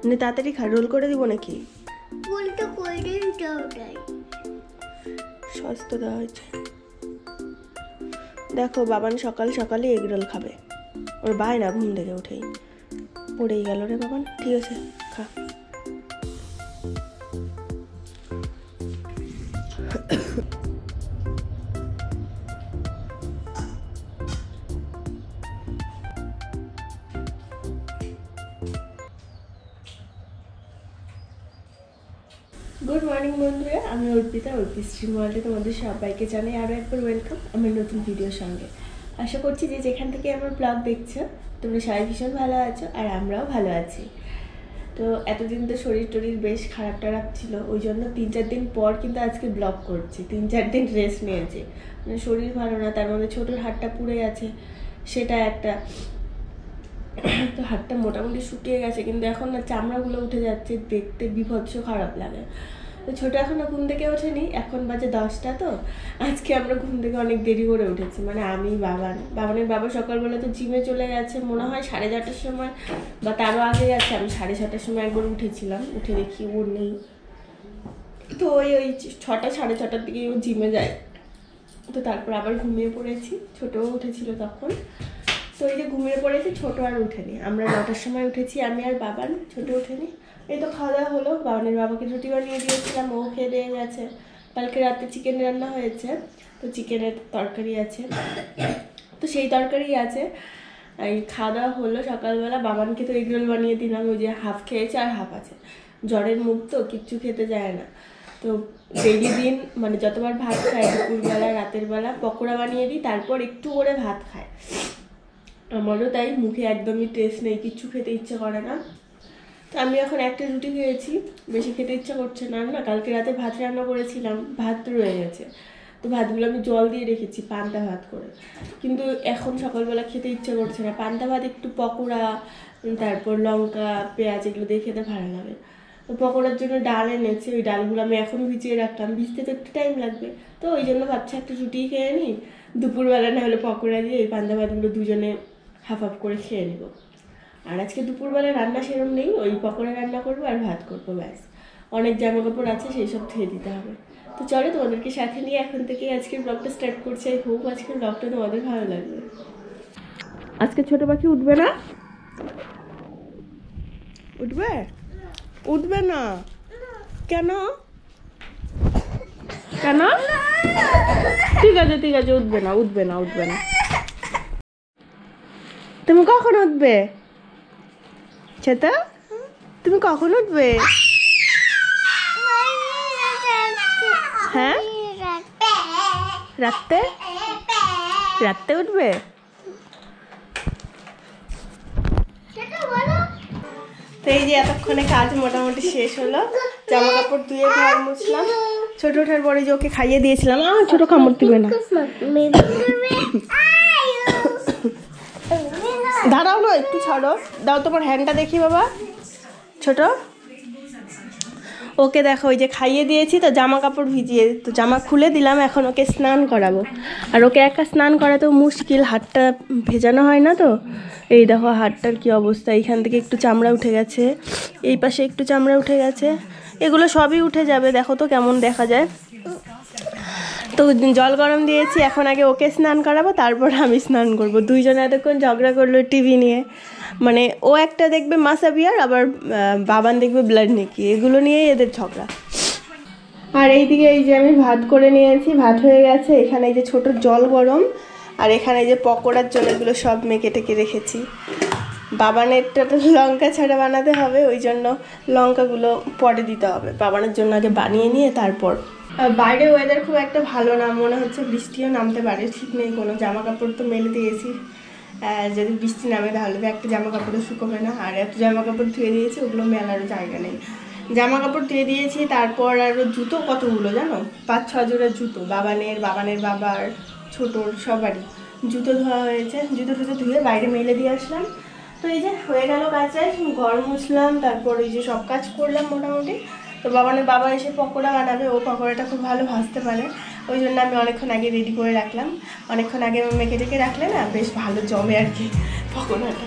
মানে তাড়াতাড়ি খা, রোল করে দিব নাকি? উল্টো কোল্ড ড্রিঙ্কটাও দেয়, সস তো দেওয়া হয়েছে। দেখো বাবান সকাল সকালে এগ রোল খাবে, ওর বায়না ঘুম থেকে উঠেই। পড়েই গেল রে বাবান, ঠিক আছে খা। গুড মর্নিং বন্ধুরা, আমি অর্পিতা, অর্পিশ্রী ওয়ার্ল্ডে তোমাদের সবাইকে জানাই আরও একবার ওয়েলকাম আমার নতুন ভিডিওর সঙ্গে। আশা করছি যে যেখান থেকে আমার ব্লগ দেখছো তোমরা সবাই ভীষণ ভালো আছো আর আমরাও ভালো আছি। তো এতদিন তো শরীর টরীর বেশ খারাপ টারাপ ছিল, ওই জন্য 3-4 দিন পর কিন্তু আজকে ব্লগ করছি। 3-4 দিন রেস্ট নিয়েছি, মানে শরীর ভালো না, তার মধ্যে ছোটোর হাতটা পুড়ে গেছে, সেটা একটা। তো হাতটা মোটামুটি শুকিয়ে গেছে, কিন্তু এখন না চামড়াগুলো উঠে যাচ্ছে, দেখতে বিভৎস খারাপ লাগে। তো ছোটো এখনও ঘুম থেকে ওঠেনি, এখন বাজে 10টা। তো আজকে আমরা ঘুম থেকে অনেক দেরি করে উঠেছি, মানে আমি বাবানের বাবা সকালবেলা তো জিমে চলে গেছে, মনে হয় 4:30টার সময় বা তারও আগে গেছে। আমি 6:30টার সময় একবার উঠেছিলাম, উঠে দেখি ও নেই। তো ওই 6টা 6:30টার দিকে ও জিমে যায়। তো তারপর আবার ঘুমিয়ে পড়েছি, ছোটও উঠেছিল তখন। তো এই যে ঘুমিয়ে পড়েছি, ছোটো আর উঠেনি। আমরা 9টার সময় উঠেছি, আমি আর বাবান, ছোটো উঠেনি। এই তো খাওয়া দাওয়া হলো, বাবানের বাবাকে রুটি বানিয়ে দিয়েছিলাম, ও খেয়ে দিয়ে গেছে। কালকে রাতে চিকেন রান্না হয়েছে, তো চিকেনের তরকারি আছে, তো সেই তরকারি আছে। এই খাওয়া দাওয়া হলো সকালবেলা। বাবানকে তো এগরোল বানিয়ে দিলাম, ওই যে হাফ খেয়েছে আর হাফ আছে। জ্বরের মুখ তো কিচ্ছু খেতে যায় না, তো ডেইলি দিন মানে যতবার ভাত খায়, দুপুরবেলা রাতের বেলা পকোড়া বানিয়ে দিই, তারপর একটু করে ভাত খায়। আমারও তাই, মুখে একদমই টেস্ট নেই, কিচ্ছু খেতে ইচ্ছে করে না। তো আমি এখন একটা রুটি খেয়েছি, বেশি খেতে ইচ্ছা করছে না। না কালকে রাতে ভাত রান্না করেছিলাম, ভাত রয়ে গেছে, তো ভাতগুলো আমি জল দিয়ে রেখেছি পান্তা ভাত করে, কিন্তু এখন সকালবেলা খেতে ইচ্ছে করছে না। পান্তা ভাত একটু পকোড়া, তারপর লঙ্কা পেঁয়াজ এগুলো দিয়ে খেতে ভালো লাগে। তো পকোড়ার জন্য ডাল এনেছে, ওই ডালগুলো আমি এখনও ভিজিয়ে রাখলাম, ভিজতে তো একটু টাইম লাগবে। তো ওই জন্য ভাবছি একটা রুটি খেয়ে নিই, দুপুরবেলা না হলে পকোড়া দিয়ে এই পান্তা ভাতগুলো দুজনে হাফ হাফ করে খেয়ে নেবো। আর আজকে দুপুরবেলা রান্না সেরকম নেই, ওই পকোড়া রান্না করবো আর ভাত করবো, ব্যাস। অনেক জামা কাপড় আছে, সেই সব ধুয়ে দিতে হবে। তো চলো তোমাদেরকে সাথে নিয়ে এখন থেকে আজকের ব্লগটা স্টার্ট করছি। আই হোপ আজকের ব্লগটা তোমাদের ভালো লাগবে। আজকে ছোট পাখি উঠবে না? উঠবে? উঠবে না কেন? কেন? ঠিক আছে ঠিক আছে, উঠবে না উঠবে না উঠবে না। তুমি কখন উঠবে ছেতা? তুমি কখন উঠবে? হ্যাঁ রাতে, রাতে উঠবে? তো এই যে এতক্ষণে কাজ মোটামুটি শেষ হলো, জামা কাপড় ধুয়ে ঘর মুছলাম। ছোট ওঠার পরে যে ওকে খাইয়ে দিয়েছিলাম, ছোট কামড় দিবে না, দাঁড়াও না একটু, ছাড়ো, দাও তোমার হ্যান্ডটা দেখি বাবা। ছোট ওকে দেখো, ওই যে খাইয়ে দিয়েছি তো জামা কাপড় ভিজিয়ে, তো জামা খুলে দিলাম, এখন ওকে স্নান করাবো। আর ওকে একা স্নান করাতেও মুশকিল, হাতটা ভেজানো হয় না। তো এই দেখো হাতটার কি অবস্থা, এইখান থেকে একটু চামড়া উঠে গেছে, এই পাশে একটু চামড়া উঠে গেছে, এগুলো সবই উঠে যাবে, দেখো তো কেমন দেখা যায়। তো জল গরম দিয়েছি, এখন আগে ওকে স্নান করাবো, তারপর আমি স্নান করব। দুইজনে এতক্ষণ ঝগড়া করলো টিভি নিয়ে, মানে ও একটা দেখবে মাসাবিয়ার, আবার বাবান দেখবে ব্লাড নেকি, এগুলো নিয়েই এদের ঝগড়া। আর এইদিকে এই যে আমি ভাত করে নিয়েছি, ভাত হয়ে গেছে। এখানে এই যে ছোট জল গরম, আর এখানে এই যে পকোড়ার জন্য এগুলো সব মেখে টেকে রেখেছি। বাবানেরটা তো লঙ্কা ছাড়া বানাতে হবে, ওই জন্য লঙ্কাগুলো পরে দিতে হবে। বাবানের জন্য আগে বানিয়ে নিয়ে তারপর। বাইরে ওয়েদার খুব একটা ভালো না, মনে হচ্ছে বৃষ্টিও নামতে পারে, ঠিক নেই কোনো। জামা কাপড় তো মেলে দিয়েছি, যদি বৃষ্টি নামে তাহলে তো একটা জামা কাপড়ও শুকোবে না। আর এত জামা কাপড় ধুয়ে দিয়েছি, ওগুলো মেলারও জায়গা নেই। জামা কাপড় ধুয়ে দিয়েছি, তারপর আরও জুতো কতগুলো জানো, 5-6 জোড়া জুতো, বাবানের বাবার, ছোটোর সবারই জুতো ধোয়া হয়েছে। জুতো টুতো ধুয়ে বাইরে মেলে দিয়ে আসলাম। তো এই যে হয়ে গেল কাজটায়, ঘর মুছলাম, তারপর এই যে সব কাজ করলাম মোটামুটি। তো বাবানের বাবা এসে পকোড়া বানাবে, ও পকোড়াটা খুব ভালো ভাজতে পারে, ওই জন্য আমি অনেকক্ষণ আগে রেডি করে রাখলাম। অনেকক্ষণ আগে মেখে টেকে রাখলে না বেশ ভালো জমে আর কি পকোড়াটা।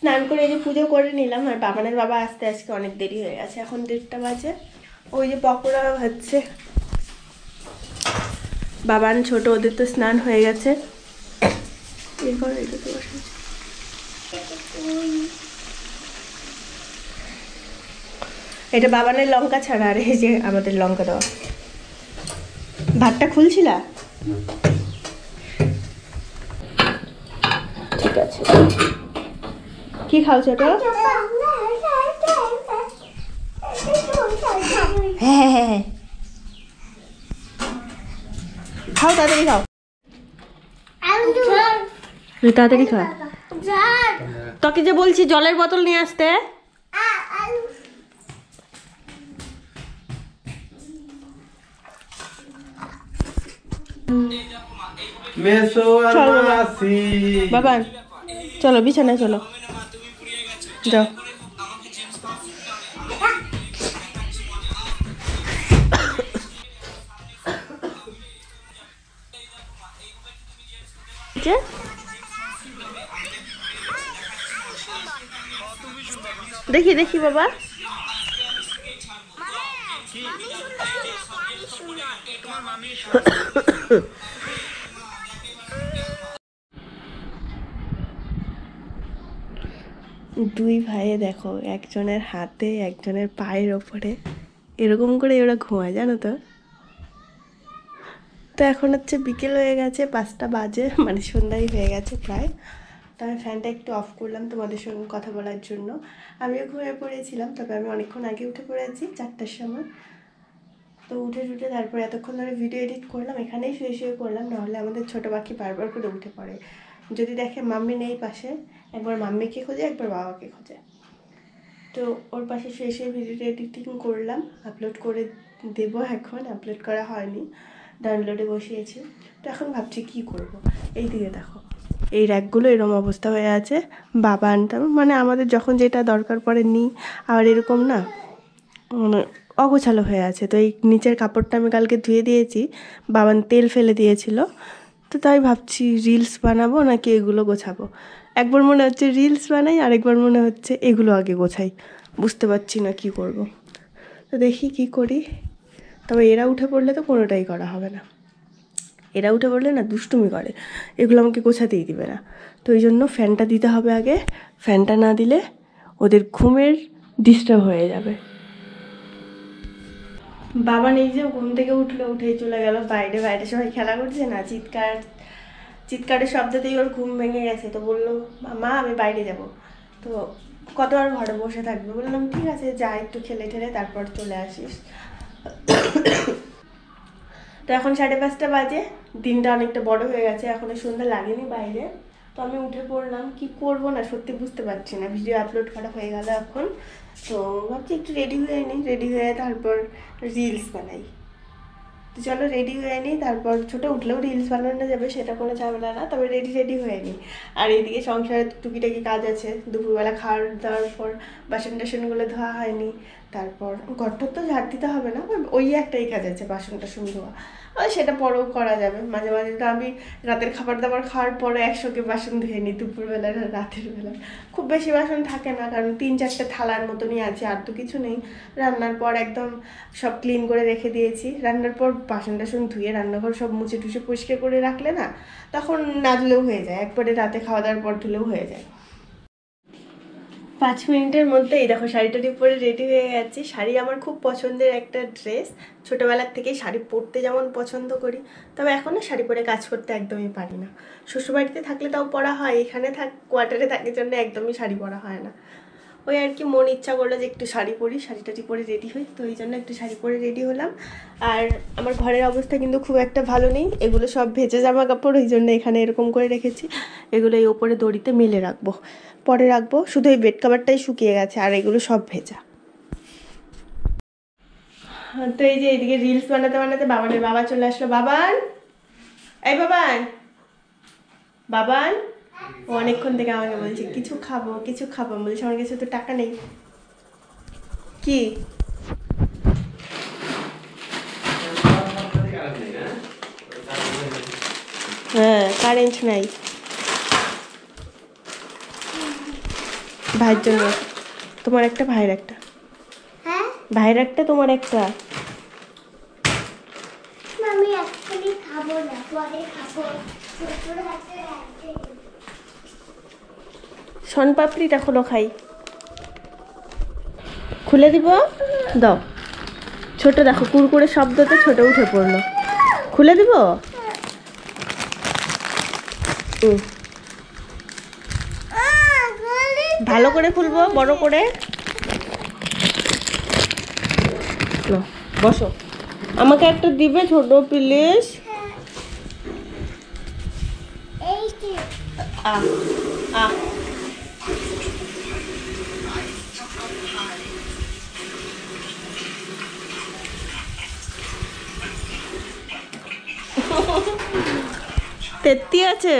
স্নান করে এই যে পুজো করে নিলাম। আর বাবানের বাবা আসতে আজকে অনেক দেরি হয়ে গেছে, এখন 1:30 বাজে। ওই যে পকোড়া হচ্ছে, বাবান ছোট ওদের তো স্নান হয়ে গেছে। এটা বাবানের লঙ্কা ছাড়া, আর এই যে আমাদের লঙ্কা দেওয়া। ভাতটা খুলছিলা? ঠিক আছে। কি খাও ছোট? হ্যাঁ হ্যাঁ হ্যাঁ, খাও তাড়াতাড়ি খাও, তাড়াতাড়ি খাও। তোকে যে বলছি জলের বোতল নিয়ে আসতে। বাবা চলো বিছানায় চলো, যাও। দেখি দেখি বাবা, দুই ভাইয়ে দেখো, একজনের হাতে একজনের পায়ের ওপরে এরকম করে ওরা ঘুমায়, জানো তো। তো এখন হচ্ছে বিকেল হয়ে গেছে, 5টা বাজে, মানে সন্ধ্যাই হয়ে গেছে প্রায়। তো আমি ফ্যানটা একটু অফ করলাম তোমাদের সঙ্গে কথা বলার জন্য। আমিও ঘুমিয়ে পড়েছিলাম, তবে আমি অনেকক্ষণ আগে উঠে পড়েছি, 4টার সময়। তো উঠে তারপরে এতক্ষণ ধরে ভিডিও এডিট করলাম, এখানেই শুয়ে করলাম, নাহলে আমাদের ছোটো পাখি বারবার করে উঠে পড়ে। যদি দেখে মাম্মি নেই পাশে, একবার মাম্মিকে খোঁজে, একবার বাবাকে খোঁজে। তো ওর পাশে শুয়ে ভিডিওটা এডিটিং করলাম, আপলোড করে দেবো। এখন আপলোড করা হয়নি, ডাউনলোডে বসিয়েছি। তো এখন ভাবছি কি করব। এই দিকে দেখো, এই র্যাকগুলো এরকম অবস্থা হয়ে আছে। বাবা আনতাম, মানে আমাদের যখন যেটা দরকার পড়ে নিই, আর এরকম না মানে অগোছালো হয়ে আছে। তো এই নিচের কাপড়টা আমি কালকে ধুয়ে দিয়েছি, বাবান তেল ফেলে দিয়েছিল। তো তাই ভাবছি রিলস বানাবো নাকি এগুলো গোছাবো। একবার মনে হচ্ছে রিলস বানাই, আরেকবার মনে হচ্ছে এগুলো আগে গোছাই, বুঝতে পারছি না কি করব। তো দেখি কি করি। তবে এরা উঠে পড়লে তো কোনোটাই করা হবে না, এরা উঠে পড়লে না দুষ্টুমি করে, এগুলো আমাকে গোছাতেই দিবে না। তো ওই জন্য ফ্যানটা দিতে হবে আগে, ফ্যানটা না দিলে ওদের ঘুমের ডিস্টার্ব হয়ে যাবে। বাবা নিজেও ঘুম থেকে উঠলো, উঠেই চলে গেল বাইরে। বাইরে সবাই খেলা করছে না, চিৎকারের শব্দতেই ওর ঘুম ভেঙে গেছে। তো বললো মা আমি বাইরে যাব। তো কত আর ঘরে বসে থাকবে, বললাম ঠিক আছে যা, একটু খেলে ঠেলে তারপর চলে আসিস। তো এখন 5:30 বাজে, দিনটা অনেকটা বড় হয়ে গেছে, এখনো সন্ধ্যা লাগেনি বাইরে। তো আমি উঠে পড়লাম, কি করব না সত্যি বুঝতে পারছি না। ভিডিও আপলোড করা হয়ে গেল এখন, তো ভাবছি একটু রেডি হয়ে নিই, রেডি হয়ে তারপর রিলস বানাই। তো চলো রেডি হয়ে নিই, তারপর ছোটো উঠলেও রিলস বানানো যাবে, সেটা কোনো ঝামেলা না। তবে রেডি হয়ে নিই। আর এইদিকে সংসারে টুকিটাকি কাজ আছে, দুপুরবেলা খাওয়ার দাওয়ার পর বাসন টাসনগুলো ধোয়া হয়নি। তারপর ঘরটা তো ঝাড় দিতে হবে না, ওই একটাই কাজ আছে বাসন টাসন ধোয়া, ওই সেটা পরেও করা যাবে। মাঝে মাঝে তো আমি রাতের খাবার দাবার খাওয়ার পরে একসঙ্গে বাসন ধুয়ে নিই, দুপুরবেলা রাতের বেলা। খুব বেশি বাসন থাকে না, কারণ 3-4টে থালার মতনই আছে, আর তো কিছু নেই। রান্নার পর একদম সব ক্লিন করে রেখে দিয়েছি। রান্নার পর বাসন টাসন ধুয়ে রান্নাঘর সব মুছে টুছে পরিষ্কার করে রাখলে না, তখন না ধুলেও হয়ে যায়, একবারে রাতে খাওয়া দাওয়ার পর ধুলেও হয়ে যায়। 5 মিনিটের মধ্যে এই দেখো শাড়িটা পরে রেডি হয়ে গেছি। শাড়ি আমার খুব পছন্দের একটা ড্রেস, ছোটোবেলার থেকেই শাড়ি পরতে যেমন পছন্দ করি, তবে এখন না শাড়ি পরে কাজ করতে একদমই পারি না। শ্বশুরবাড়িতে থাকলে তাও পরা হয়, এখানে কোয়ার্টারে থাকার জন্য একদমই শাড়ি পরা হয় না। ওই আর কি মন ইচ্ছা করলো যে একটু শাড়ি পরি, শাড়িটাটি পরে রেডি হই, তো এই জন্য একটু শাড়ি পরে রেডি হলাম। আর আমার ঘরের অবস্থা কিন্তু খুব একটা ভালো নেই, এগুলো সব ভেজে জামা কাপড়, ওই জন্য এখানে এরকম করে রেখেছি। এগুলো এই ওপরে দড়িতে মেলে রাখবো, পরে রাখবো। শুধু এই বেড কাভারটাই শুকিয়ে গেছে, আর এগুলো সব ভেজা। তো এই যে এইদিকে রিলস বানাতে বানাতে বাবানের বাবা চলে আসলো। বাবান, এই বাবান, বাবান ও অনেকক্ষণ থেকে আমাকে বলছে কিছু খাবো, বলছে আমার কাছে তো টাকা নেই। কি হ্যাঁ কারেন্ট নাই। ভাইয়ের জন্য তোমার একটা, ভাইয়ের একটা, হ্যাঁ ভাইয়ের একটা, তোমার একটা। আমি এক্ষুনি খাবো না, পরে খাবো। ছোটর হাতে রাখতে শনপাপড়িটা খোলো, খাই। খুলে দিব, দাও। ছোট দেখো, কুরকুরে শব্দতে ছোট উঠে পড়লো। খুলে দিব। ভালো করে খুলবো, বড় করে। নাও, বসো। আমাকে একটা দিবে ছোট, প্লিজ। এই যে আহ আহ তেত্তি আছে।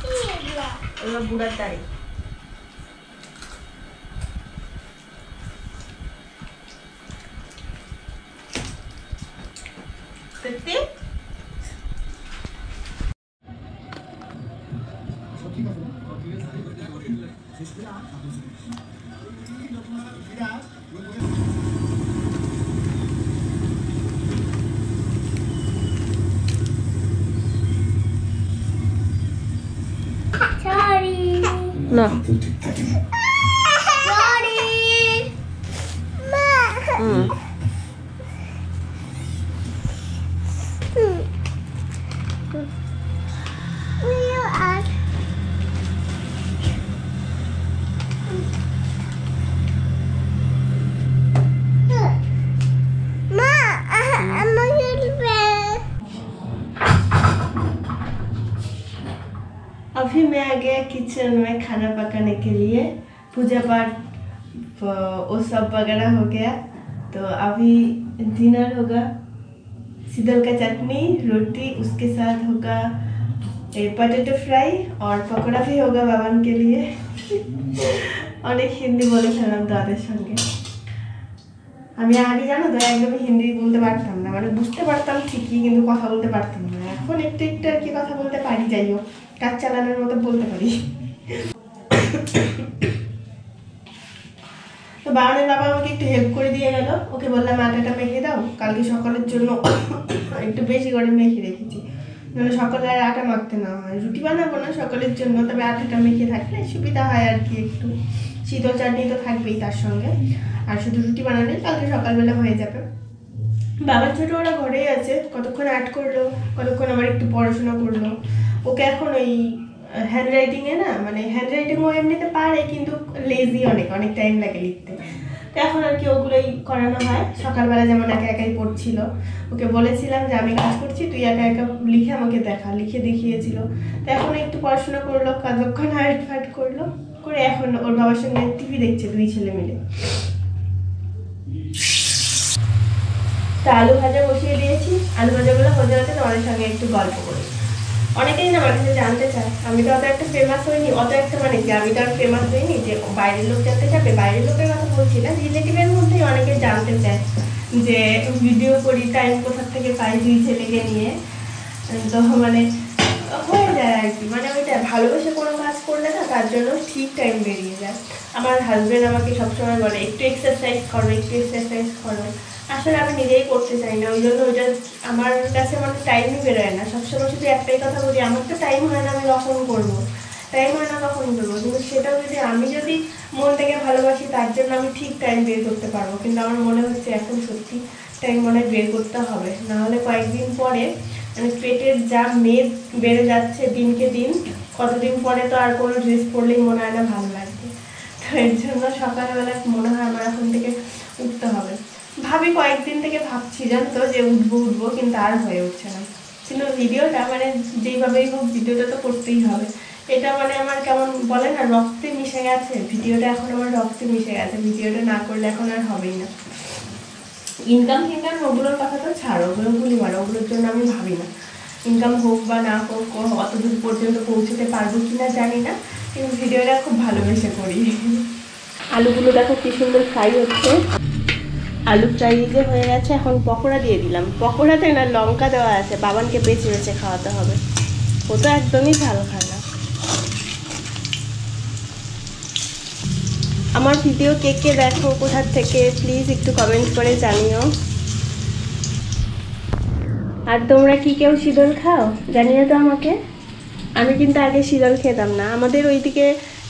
কি এগুলা? ওগুলো বুড়ার দাড়ি। তেত্তি Sorry. না। Sorry. Ma. Hmm. Will you ask? Ma, I'm a little bit. अभी मैं आ गया किचन में खाना पकाने के लिए। पूजा पाठ वो सब वगैरह हो गया, तो अभी डिनर होगा। सिदल का चटनी, रोटी, उसके साथ होगा पोटैटो फ्राई और पकौड़ा भी होगा बाबान के लिए। অনেক হিন্দি বলে ফেলাম তাদের সঙ্গে। আমি আগে জানো তো একদমই হিন্দি বলতে পারতাম না, মানে বুঝতে পারতাম ঠিকই কিন্তু কথা বলতে পারতাম না। এখন একটু একটু আর কি কথা বলতে পারি, যাই হোক কাজ চালানোর মতো বলতে পারি। তো বাবানের বাবা আমাকে একটু হেল্প করে দিয়ে গেল। ওকে বললাম আটাটা মেখে দাও, কালকে সকালের জন্য একটু বেশি করে মেখে রেখেছি, মানে সকালে আর আটা মাখতে না হয়। রুটি বানাবো না সকালের জন্য, তবে আটাটা মেখে থাকলে সুবিধা হয় আর কি। একটু শীতল চাটনি তো থাকবেই তার সঙ্গে, আর শুধু রুটি বানালে কালকে সকালবেলা হয়ে যাবে। বাবার ছোট ওরা ঘরেই আছে, কতক্ষণ আর্ট করলো, কতক্ষণ আবার একটু পড়াশোনা করলো। ওকে এখন ওই হ্যান্ড রাইটিংয়ে না, মানে হ্যান্ড রাইটিং ও এমনিতে পারে কিন্তু লেজি, অনেক অনেক টাইম লাগে লিখতে। তো এখন আর কি ওগুলোই করানো হয়। সকালবেলা যেমন একা একাই পড়ছিল, ওকে বলেছিলাম যে আমি কাজ করছি, তুই একা একা লিখে আমাকে দেখা, লিখে দেখিয়েছিল। তো এখন একটু পড়াশোনা করলো, কতক্ষণ আর্ট ফার্ট করলো, করে এখন ওর বাবার সঙ্গে টিভি দেখছে, দুই ছেলে মিলে। তো আলু ভাজা বসিয়ে দিয়েছি, আলু ভাজাগুলো হয়ে যাওয়াতে তোমাদের সঙ্গে একটু গল্প করি। অনেকেই না আমার কাছে জানতে চায়, আমি তো অত একটা ফেমাস হইনি, অত একটা মানে কি আমি তো আর ফেমাস হইনি যে বাইরের লোক জানতে চাবে। বাইরের লোকের কথা বলছি না, রিলেটিভের মধ্যেই অনেকে জানতে চায় যে ভিডিও করি, টাইম কোথা থেকে পাই দুই ছেলেকে নিয়ে। তো মানে হয়ে যায় আর কি, মানে ওইটা ভালোবেসে কোনো কাজ করলে না তার জন্য ঠিক টাইম বেরিয়ে যায়। আমার হাজব্যান্ড আমাকে সবসময় বলে একটু এক্সারসাইজ করো, একটু এক্সারসাইজ করো। আসলে আমি নিজেই করতে চাই না, ওই জন্য ওইটা আমার কাছে মানে টাইমই বেরোয় না। সবসময় শুধু একটাই কথা বলি, আমার তো টাইম হয় না, আমি কখন করবো, টাইম হয় না কখন করবো। কিন্তু সেটাও যদি আমি যদি মন থেকে ভালোবাসি, তার জন্য আমি ঠিক টাইম বের করতে পারবো। কিন্তু আমার মনে হচ্ছে এখন সত্যি টাইম মনে হয় বের করতে হবে, নাহলে কয়েকদিন পরে মানে পেটের যা মেদ বেড়ে যাচ্ছে দিনকে দিন, কতদিন পরে তো আর কোনো ড্রেস পরলেই মনে হয় না ভালো লাগবে। তো এর জন্য সকালবেলা মনে হয় আমার এখন থেকে উঠতে হবে। ভাবি কয়েকদিন থেকে ভাবছি জানো তো যে উঠবো, কিন্তু আর হয়ে উঠছে না। কিন্তু ভিডিওটা মানে যেইভাবেই হোক ভিডিওটা তো করতেই হবে। এটা মানে আমার কেমন বলে না, রক্তে মিশে গেছে ভিডিওটা, এখন আমার রক্তে মিশে গেছে। ভিডিওটা না করলে এখন আর হবেই না। ইনকাম ওগুলোর কথা তো ছাড়ো, ওগুলো ভুলি মারো, ওগুলোর জন্য আমি ভাবি না। ইনকাম হোক বা না হোক, অত দূর পর্যন্ত পৌঁছতে পারবো কিনা জানি না, কিন্তু ভিডিওটা খুব ভালোবেসে করি। আলুগুলো দেখো কি সুন্দর ফ্রাই হচ্ছে। আলু ফ্রাই যে হয়ে গেছে, এখন পকোড়া দিয়ে দিলাম। পকোড়াতে না লঙ্কা দেওয়া আছে, বাবানকে বেছে বেছে খাওয়াতে হবে, ও তো একদমই ঝাল খায় না। আমার ভিডিও কে কে দেখো, কোথার থেকে প্লিজ একটু কমেন্ট করে জানিও। আর তোমরা কি কেউ শীতল খাও জানিও তো আমাকে। আমি কিন্তু আগে শীতল খেতাম না, আমাদের ওইদিকে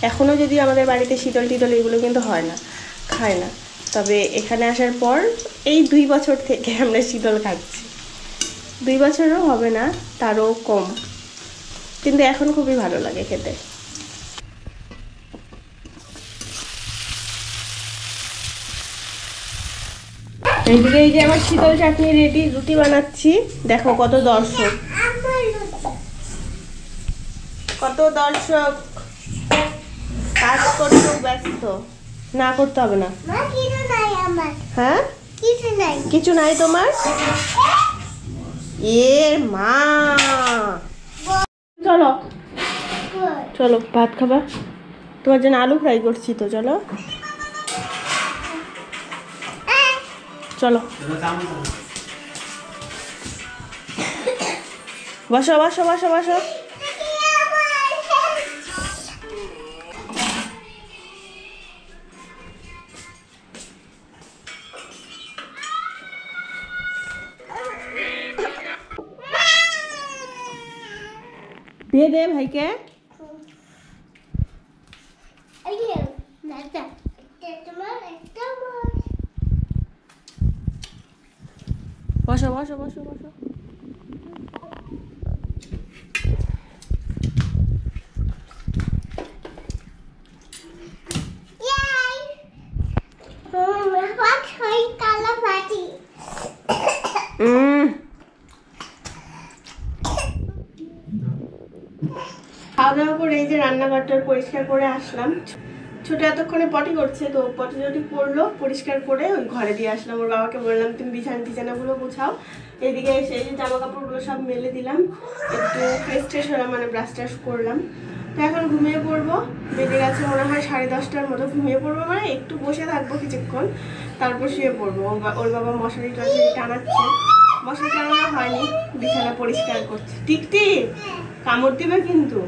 এখনও যদি আমাদের বাড়িতে শীতল টিতল এগুলো কিন্তু হয় না, খায় না। তবে এখানে আসার পর এই 2 বছর থেকে আমরা শীতল খাচ্ছি। 2 বছরও হবে না, তারও কম, কিন্তু এখন খুবই ভালো লাগে খেতে। এইদিকে এই যে আমার শীতল চাটনি রেডি, রুটি বানাচ্ছি। দেখো কত দর্শক, কত দর্শক, কাজ করতে ব্যস্ত। না করতে হবে না। মা কিছু নাই আমার, হ্যাঁ কিছু নাই। কিছু নাই তোমার? এ মা, চলো চলো ভাত খাবা, তোমার জন্য আলু ফ্রাই করছি তো, চলো চলো বসো বসো বসো বসো। দিয়ে দে ভাইকে। এই যে নাটা, এটা তোমার, এটা আমার। বসো বসো বসো বসো। ইয়াই ভাত খাই, কালা ভাতি। খাওয়া দাওয়া করে এই যে রান্নাঘরটা পরিষ্কার করে আসলাম। ছোট এতক্ষণে পটি করছে, তো পটি টটি করলো, পরিষ্কার করে ওই ঘরে দিয়ে আসলাম। ওর বাবাকে বললাম তুমি বিছানাগুলো গুছাও। এইদিকে এসে এই যে জামা কাপড়গুলো সব মেলে দিলাম, একটু ফ্রেশ ট্রেশ হলাম, মানে ব্রাশ ট্রাশ করলাম। তো এখন ঘুমিয়ে পড়বো, বেজে গেছে মনে হয় 10:30টার মতো। ঘুমিয়ে পড়বো মানে একটু বসে থাকবো কিছুক্ষণ, তারপর শুয়ে পড়বো। ওর বাবা মশারি টশারি টানাচ্ছে, মশারি টানানো হয়নি, বিছানা পরিষ্কার করছে। টিকটিক কামড় দিবে কিন্তু।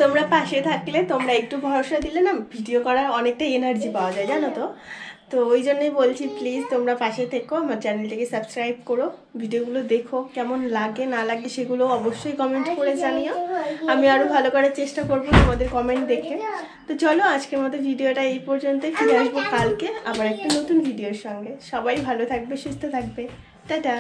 তোমরা পাশে থাকলে, তোমরা একটু ভরসা দিলে না ভিডিও করার অনেকটা এনার্জি পাওয়া যায়, জানো তো। তো ওই জন্যই বলছি প্লিজ তোমরা পাশে থেকো, আমার চ্যানেলটাকে সাবস্ক্রাইব করো, ভিডিওগুলো দেখো, কেমন লাগে না লাগে সেগুলো অবশ্যই কমেন্ট করে জানিও। আমি আরও ভালো করার চেষ্টা করবো তোমাদের কমেন্ট দেখে। তো চলো আজকের মতো ভিডিওটা এই পর্যন্তই, ফিরে আসবো কালকে আবার একটা নতুন ভিডিওর সঙ্গে। সবাই ভালো থাকবে, সুস্থ থাকবে, টাটা।